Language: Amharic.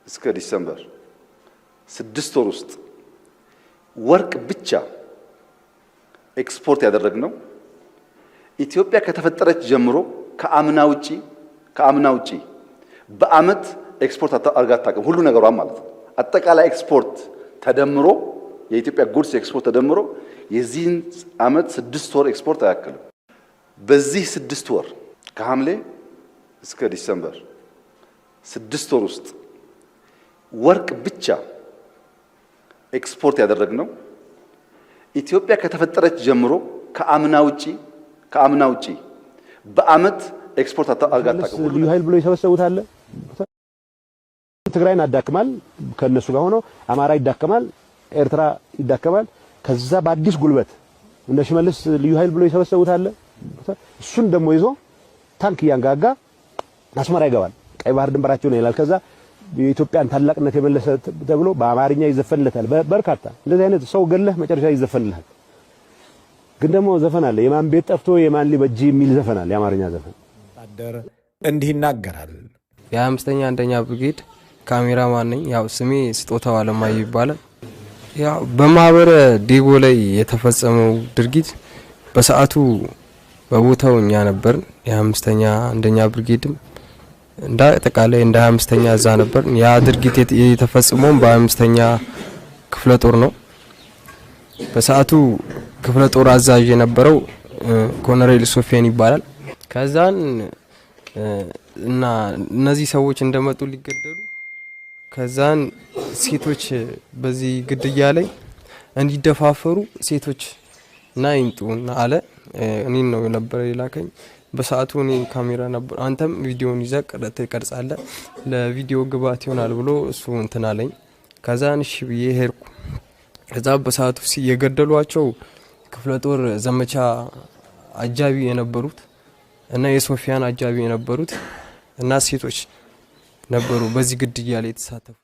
እስከ ዲሰምበር 6 ወር ውስጥ ወርቅ ብቻ ኤክስፖርት ያደረግነው ኢትዮጵያ ከተፈጠረች ጀምሮ ከአምና ውጪ በአመት ኤክስፖርት አድርጋ አታውቅም። ሁሉ ነገሯ ማለት ነው። አጠቃላይ ኤክስፖርት ተደምሮ የኢትዮጵያ ጉድስ ኤክስፖርት ተደምሮ የዚህን አመት 6 ወር ኤክስፖርት አያክልም። በዚህ 6 ወር ከሐምሌ እስከ ዲሰምበር 6 ወር ውስጥ ወርቅ ብቻ ኤክስፖርት ያደረግነው ኢትዮጵያ ከተፈጠረች ጀምሮ ከአምና ውጪ በአመት ኤክስፖርት አድርጋ አታውቅም። ልዩ ኃይል ብሎ ይሰበሰቡት አለ። ትግራይን አዳክማል፣ ከነሱ ጋር ሆኖ አማራ ይዳከማል፣ ኤርትራ ይዳከማል። ከዛ በአዲስ ጉልበት እንደ ሽመልስ ልዩ ኃይል ብሎ ይሰበሰቡት አለ። እሱን ደግሞ ይዞ ታንክ ያንጋጋ አስመራ ይገባል። ቀይ ባህር ድንበራቸው ነው ይላል። ከዛ የኢትዮጵያን ታላቅነት የመለሰ ተብሎ በአማርኛ ይዘፈንለታል። በርካታ እንደዚህ አይነት ሰው ገለህ መጨረሻ ይዘፈንልሃል። ግን ደግሞ ዘፈን አለ። የማን ቤት ጠፍቶ የማን ሊበጅ የሚል ዘፈን አለ። የአማርኛ ዘፈን አደረ እንዲህ ይናገራል። የ5ኛ አንደኛ ብርጌድ ካሜራማን ነኝ። ያው ስሜ ስጦታው አለማየሁ ይባላል። ያው በማህበረ ዴጎ ላይ የተፈጸመው ድርጊት በሰዓቱ በቦታው እኛ ነበር። የ5ኛ አንደኛ ብርጌድም እንደ አጠቃላይ እንደ 25ኛ እዛ ነበር። ያ ድርጊት የተፈጸመው በ25ኛ ክፍለ ጦር ነው። በሰዓቱ ክፍለ ጦር አዛዥ የነበረው ኮሎኔል ሶፊያን ይባላል። ከዛን እና እነዚህ ሰዎች እንደመጡ ሊገደሉ ከዛን ሴቶች በዚህ ግድያ ላይ እንዲደፋፈሩ ሴቶች እና ይምጡና አለ። እኔን ነው ነበር የላከኝ። በሰዓቱ እኔ ካሜራ ነበር። አንተም ቪዲዮን ይዘህ ትቀርጻለህ ለቪዲዮ ግብአት ይሆናል ብሎ እሱ እንትን አለኝ። ከዛን እሺ ብዬ ሄድኩ። ከዛ በሰዓቱ የገደሏቸው ክፍለ ጦር ዘመቻ አጃቢ የነበሩት እና የሶፊያን አጃቢ የነበሩት እና ሴቶች ነበሩ በዚህ ግድያ ላይ የተሳተፉ።